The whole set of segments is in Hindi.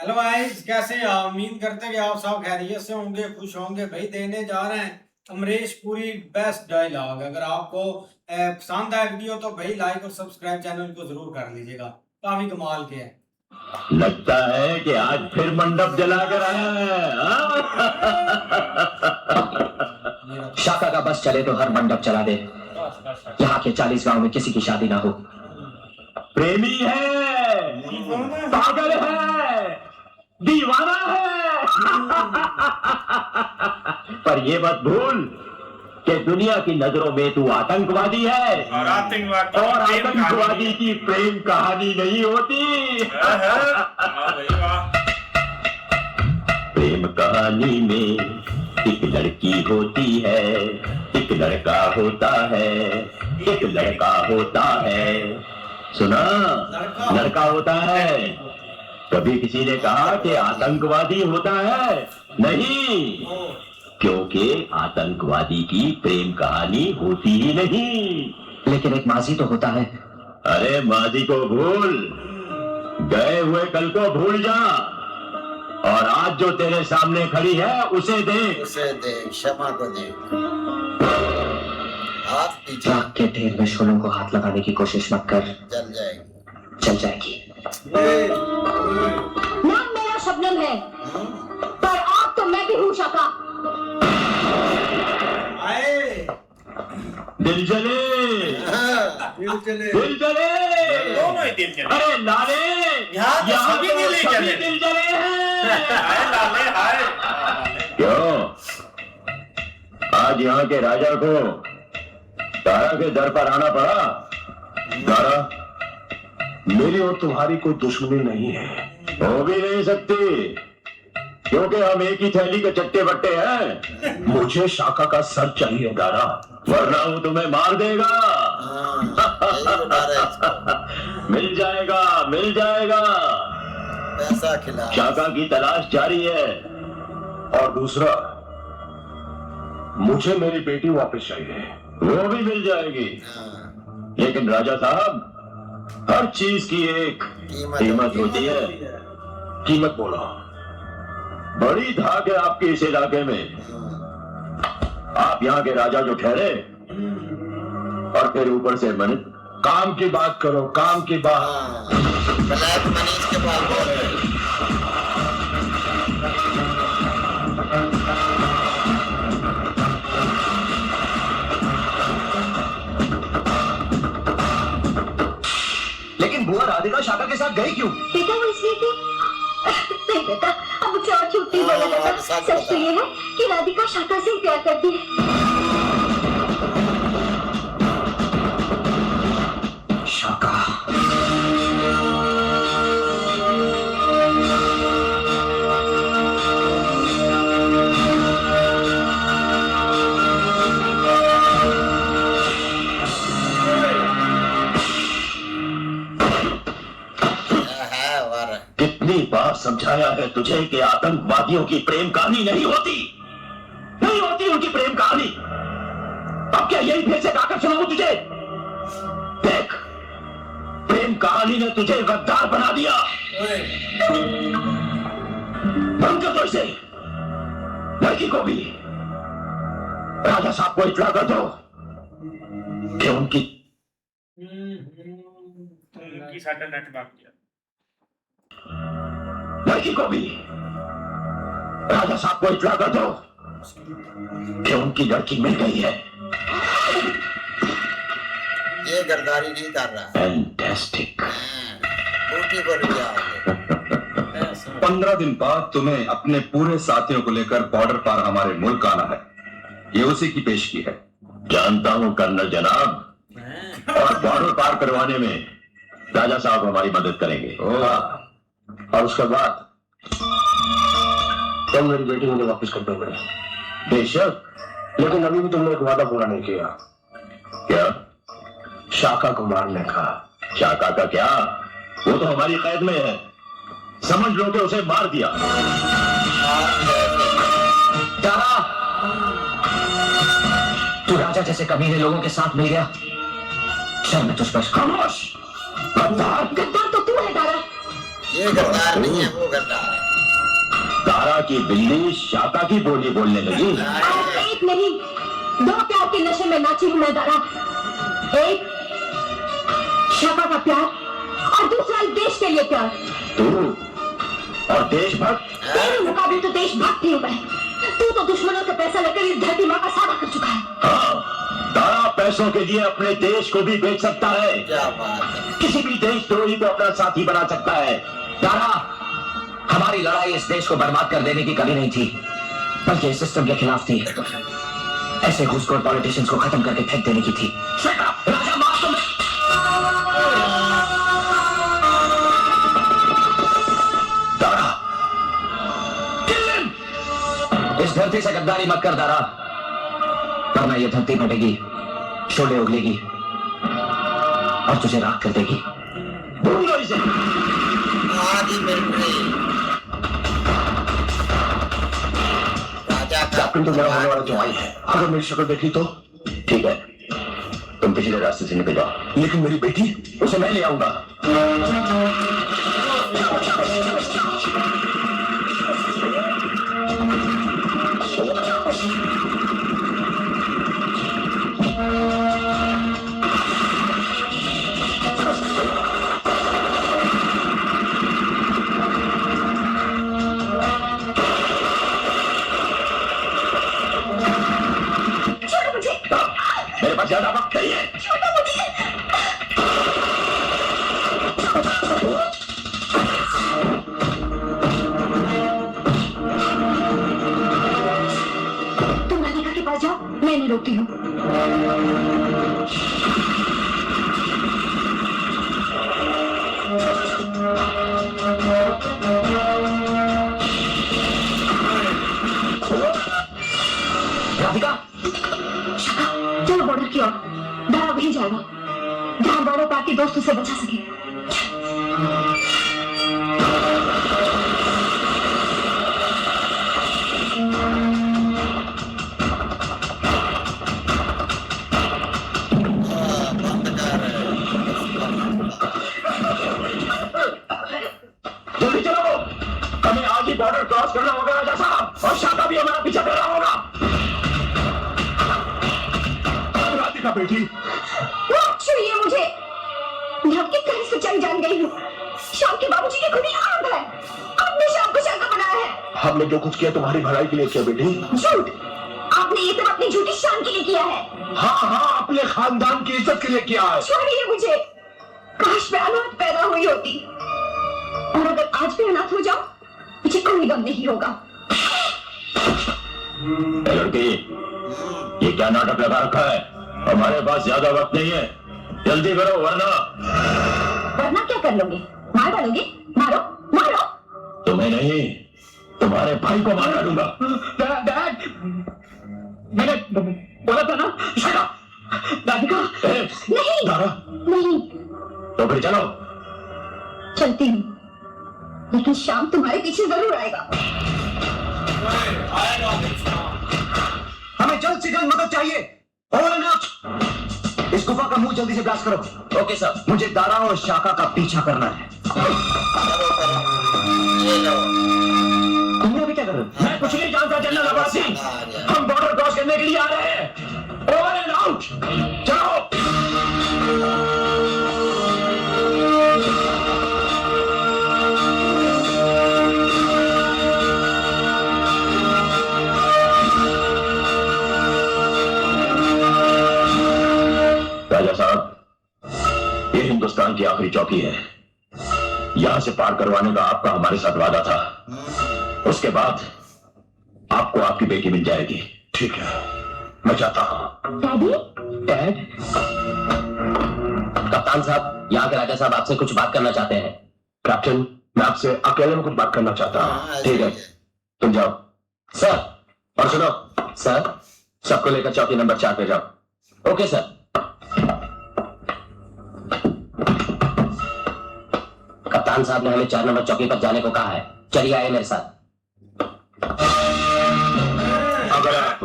हेलो गाइस, कैसे हैं आप? उम्मीद करते हैं कि आप सब खैरियत से होंगे, खुश होंगे। भाई देने जा रहे हैं अमरीश पुरी बेस्ट डायलॉग। अगर आपको पसंद आए वीडियो तो भाई लाइक और सब्सक्राइब चैनल को जरूर कर लीजिएगा। काफी कमाल के हैं। लगता है कि आज फिर मंडप जलाकर आया है। शाखा का बस चले तो हर मंडप चला दे। यहाँ के 40 गांव में किसी की शादी ना हो। प्रेमी है, पागल है, दीवाना है। पर ये मत भूल कि दुनिया की नजरों में तू आतंकवादी है, और आतंकवादी की प्रेम कहानी नहीं होती। प्रेम कहानी में एक लड़की होती है, एक लड़का होता है, एक लड़का होता है। सुना, लड़का होता है। कभी किसी ने कहा कि आतंकवादी होता है? नहीं, क्योंकि आतंकवादी की प्रेम कहानी होती ही नहीं। लेकिन एक माजी तो होता है। अरे माजी को भूल, गए हुए कल को भूल जा, और आज जो तेरे सामने खड़ी है उसे देख। क्षमा को देख। हाथ पीछे। राख के ढेर में शोलों को हाथ लगाने की कोशिश मत कर, जल जाएगी। चल जाएगी। नाम मेरा शबनम है, पर आप तो मैं भी हूँ शाखा। आए दिल जले, दिल जले, दोनों ही दिल जले। अरे लाले, यहाँ तो सभी तो दिल सभी जले। दिल जले हैं। हाय लाले हाय। क्यों आज यहाँ के राजा को तारा के दर पर आना पड़ा? तारा, मेरी और तुम्हारी कोई दुश्मनी नहीं है। हो भी नहीं सकती, क्योंकि हम एक ही थैली के चट्टे बट्टे हैं। मुझे शाखा का सर चाहिए दारा, वरना वो तुम्हें मार देगा। यही बता रहे इसको। मिल जाएगा, मिल जाएगा। पैसा खिला। शाखा की तलाश जारी है। और दूसरा, मुझे मेरी बेटी वापस चाहिए। वो भी मिल जाएगी, लेकिन राजा साहब, हर चीज की एक कीमत होती है। कीमत बोलो। बड़ी धाक है आपके इस इलाके में। आप यहाँ के राजा जो ठहरे, और फिर ऊपर से मन। काम की बात करो, काम की बात। ब्लैक मनीष के पास बोल रहे। लेकिन बुआ राधिका शाखा के साथ गई क्यों? बेटा वो इसलिए कि नहीं बेटा, अब मुझसे और झूठ नहीं बोला जाता। सच तो ये है कि राधिका शाखा से ही प्यार करती है। शाखा कितनी बार समझाया है तुझे कि आतंकवादियों की प्रेम कहानी नहीं होती, नहीं होती उनकी प्रेम कहानी। अब क्या यही फिर से गाकर सुनाऊं तुझे? देख, प्रेम कहानी ने तुझे गद्दार बना दिया। बंद कर दो इसे। लड़की को भी राजा साहब को इत्तला कर दो कि उनकी साटा नेट बात किया। लड़की को भी राजा साहब को इत्तला कर दो कि उनकी लड़की मिल गई है। ये गद्दारी नहीं कर रहा। फैंटास्टिक। बूटी को लिया। 15 दिन बाद तुम्हें अपने पूरे साथियों को लेकर बॉर्डर पार हमारे मुल्क आना है। ये उसी की पेशगी है। जानता हूं कर्नल जनाब, और बॉर्डर पार करवाने में राजा साहब हमारी मदद करेंगे। और उसके बाद तुम मेरी बेटी मुझे वापस कर दोगे। बेशक, लेकिन अभी भी तुमने एक वादा पूरा नहीं किया। क्या? शाखा को मारने का। शाखा का क्या? वो तो हमारी कैद में है। समझ लो कि उसे मार दिया। तारा, तू राजा जैसे कमीने लोगों के साथ मिल गया। शर्म है तुझ पर। खामोश, गद्दार। गद्दार तो तू है तारा। ये गद्दार नहीं है, वो गद्दार है। तारा की बिल्ली शाका की बोली बोलने लगी। और एक नहीं, 2 प्यार के नशे में नाची हूं मैं दारा। एक शाका का प्यार और दूसरा इस देश के लिए प्यार। तू और देशभक्त? तेरे मुकाबले तो देशभक्त ही हूं मैं। तू तो दुश्मनों से पैसा लेकर इस धरती माँ का सौदा कर चुका है। हाँ, तारा पैसों के लिए अपने देश को भी बेच सकता है, क्या बात है। किसी भी देशद्रोही को अपना साथी बना सकता है। तारा, हमारी लड़ाई इस देश को बर्बाद कर देने की कभी नहीं थी, बल्कि इस सिस्टम के खिलाफ थी। ऐसे घूसखोर पॉलिटिशियंस को खत्म करके फेंक देने की थी। राजा माफ तो तारा, इस धरती से गद्दारी मत कर तारा, वरना ये धरती फटेगी, शोले उगलेगी और तुझे राख कर देगी। भूल लो इसे। आदि मिलिट्री राजा का कैप्टन तो मेरा होने वाला जवाई है, अगर मेरी शक्ल देखी तो ठीक है, तुम पिछले रास्ते से निकल जाओ, लेकिन मेरी बेटी, उसे मैं ले आऊंगा। छोड़ो मुझे, मेरे पास ज्यादा वक्त नहीं है। छोड़ो मुझे। तुम राधिका के पास जाओ, मैं नहीं रोकती हूँ। राधिका, शाका, चलो बॉर्डर की ओर। दारा वहीं जाएगा जहाँ बॉर्डर पार के दोस्त उसे बचा सके। बंद कर। जल्दी चलो, हमें आज ही बॉर्डर क्रॉस करना होगा राजा साहब, और शाका भी हमारा पीछा कर रहा होगा। राधिका बेटी, छुइए मुझे, धमकी कहीं से जंग जान गई हूँ। शाम के बाबूजी की खुदी आग है, आपने शाम को शाका बनाया है। हमने जो कुछ किया तुम्हारी भलाई के लिए किया बेटी। झूठ, आपने ये सब अपनी झूठी शान के लिए किया है। हाँ हाँ, अपने खानदान की इज्जत के लिए किया है। छोड़िए मुझे, काश मैं अनाथ पैदा हुई होती, और अगर आज भी अनाथ हो जाऊं, मुझे कोई गम नहीं होगा। ए लड़की, ये क्या नाटक लगा रखा है? हमारे पास ज्यादा वक्त नहीं है, जल्दी करो वरना वरना क्या कर लोगे? मार डालोगे? मारो मारो। तुम्हें नहीं, तुम्हारे भाई को मार डालूंगा। डैड, मैंने बोला था ना, शाका, राधिका। ए, नहीं तारा, नहीं, तो फिर चलो। चलती हूँ, लेकिन शाम तुम्हारे पीछे जरूर आएगा। हमें जल्द से जल्द मदद चाहिए। Over and out. इस गुफा का मुंह जल्दी से ब्लास्ट करो। Okay sir. मुझे दारा और शाका का पीछा करना है। करो करो। ये लो। तुमने अभी क्या कर रहे हो? मैं कुछ नहीं जानता जनरल अब्बासी, हम बॉर्डर क्रॉस करने के लिए आ रहे हैं। ओवर एंड आउट, चलो। राजा साहब, ये हिंदुस्तान की आखिरी चौकी है, यहां से पार करवाने का आपका हमारे साथ वादा था। उसके बाद आपको आपकी बेटी मिल जाएगी। ठीक है, मैं जाता हूं। डैडी, डैड, कप्तान साहब, यहाँ के राजा साहब आपसे कुछ बात करना चाहते हैं। कैप्टन, मैं आपसे अकेले में कुछ बात करना चाहता हूँ। ठीक है, तुम जाओ। सर। और सुनो सर। सबको लेकर चौकी नंबर 4 पे जाओ। Okay sir. कप्तान साहब ने हमें 4 नंबर चौकी पर जाने को कहा है। चलिए आए मेरे साथ। अगर आप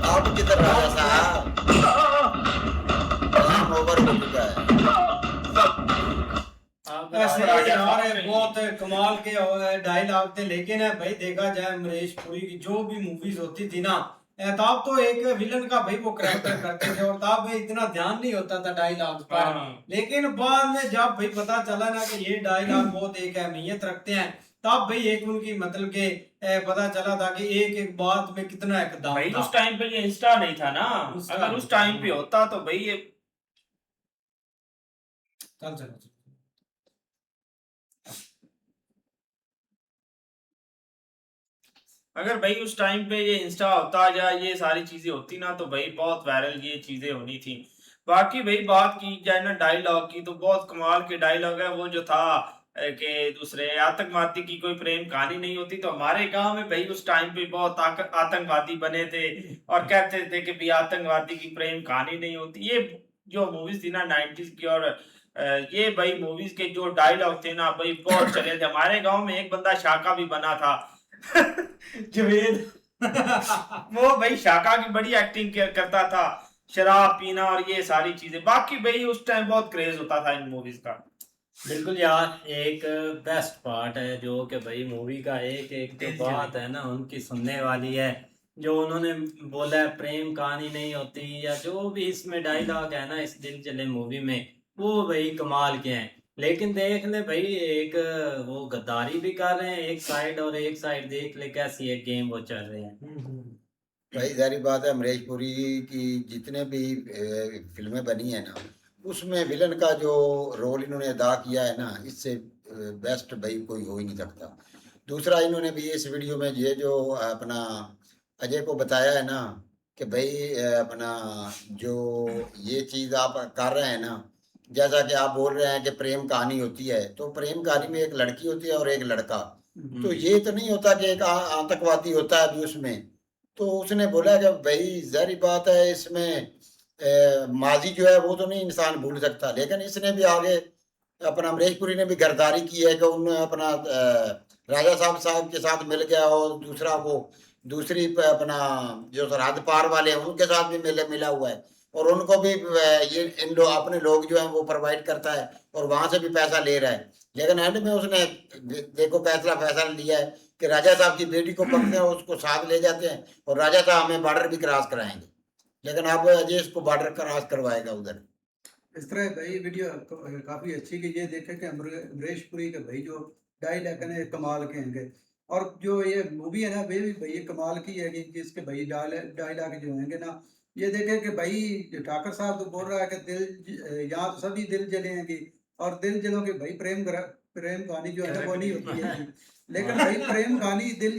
आप किधर राजा साहब? थे राजा यार, साहब बहुत कमाल के डायलॉग थे। लेकिन है भाई देखा जाए अमरीश पुरी की जो भी मूवीज होती थी ना, तब तो एक विलन का भाई वो करेक्टर करते थे और तब भाई इतना ध्यान नहीं होता था डायलॉग्स पर। हाँ। लेकिन बाद में जब भाई पता चला ना कि ये डायलॉग बहुत एक अहमियत रखते हैं, तब भाई एक उनकी मतलब के पता चला था कि एक एक बात में कितना एकदम भाई था। उस टाइम पे ये इंस्टा नहीं था ना, इंस्टा अगर नहीं उस था, टाइम पे होता तो भाई ये चल चल चल। अगर भाई उस टाइम पे ये इंस्टा होता या ये सारी चीजें होती ना तो भाई बहुत वायरल ये चीजें होनी थी। बाकी भाई बात की जाए ना डायलॉग की, तो बहुत कमाल के डायलॉग है वो जो था कि दूसरे आतंकवादी की कोई प्रेम कहानी नहीं होती। तो हमारे गांव में भाई उस टाइम पे बहुत आतंकवादी बने थे और कहते थे कि भाई आतंकवादी की प्रेम कहानी नहीं होती। ये जो मूवीज थी ना 90s की, और ये भाई मूवीज के जो डायलॉग थे ना भाई बहुत चले थे। हमारे गांव में एक बंदा शाका भी बना था जवेद वो भाई शाका की बड़ी एक्टिंग करता था, शराब पीना और ये सारी चीजें। बाकी भाई उस टाइम बहुत क्रेज होता था इन मूवीज का। बिल्कुल यार, एक बेस्ट पार्ट है जो कि भाई मूवी का एक एक जो दिल बात है ना उनकी सुनने वाली है, जो उन्होंने बोला है प्रेम कहानी नहीं होती, या जो भी इसमें डायलॉग है ना इस दिल चले मूवी में, वो भाई कमाल के हैं। लेकिन देख ले भाई, एक वो गद्दारी भी कर रहे हैं एक साइड, और एक साइड देख ले कैसी एक गेम वो चल रहे हैं। भाई जारी बात है, अमरीश पुरी की जितने भी फिल्में बनी है ना, उसमें विलन का जो रोल इन्होंने अदा किया है ना, इससे बेस्ट भाई कोई हो ही नहीं सकता। दूसरा, इन्होंने भी इस वीडियो में ये जो अपना अजय को बताया है ना कि भाई अपना जो ये चीज़ आप कर रहे हैं ना, जैसा कि आप बोल रहे हैं कि प्रेम कहानी होती है, तो प्रेम कहानी में एक लड़की होती है और एक लड़का। तो ये तो नहीं होता कि एक आतंकवादी होता है भी उसमें। तो उसने बोला कि भाई जारी बात है, इसमें माजी जो है वो तो नहीं इंसान भूल सकता, लेकिन इसने भी आगे अपना अमरीश पुरी ने भी गद्दारी की है कि उन्होंने अपना राजा साहब के साथ मिल गया, और दूसरा वो दूसरी अपना जो सरहद पार वाले हैं उनके साथ भी मिला हुआ है, और उनको भी ये अपने लोग जो हैं वो प्रोवाइड करता है और वहां से भी पैसा ले रहा है। लेकिन एंड में उसने देखो फैसला लिया है कि राजा साहब की बेटी को पकड़ते हैं, उसको साथ ले जाते हैं, और राजा साहब हमें बॉर्डर भी क्रॉस कराएंगे, लेकिन अब अजय इसको बॉर्डर क्रॉस करवाएगा उधर। इस तरह भाई वीडियो काफी अच्छी कि ये देखे कि अमरीश पुरी के भाई जो डायलॉग है कमाल के हैं। और जो ये मूवी है ना वे भी भाई कमाल की है कि इसके भाई डायलॉग जो होंगे ना, ये देखे कि भाई ठाकर साहब तो बोल रहा है कि दिल यहाँ तो सभी दिल जलेंगे, और दिल जलों के भाई प्रेम कहानी जो है ना वो नहीं होती है। लेकिन भाई प्रेम कहानी दिल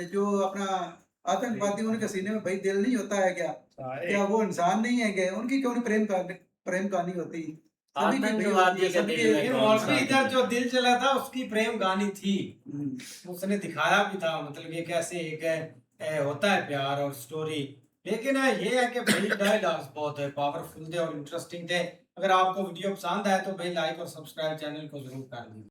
जो अपना आतंकवादी उनके सीने में भाई दिल नहीं होता है क्या वो इंसान नहीं है क्या? उनकी क्यों नहीं प्रेम कहानी होती? इधर जो दिल चला था उसकी प्रेम कहानी थी, उसने दिखाया भी था मतलब ये कैसे एक होता है प्यार और स्टोरी। लेकिन ये है कि भाई डायलॉग्स बहुत है पावरफुल थे और इंटरेस्टिंग थे। अगर आपको वीडियो पसंद आए तो भाई लाइक और सब्सक्राइब चैनल को जरूर कर दीजिए।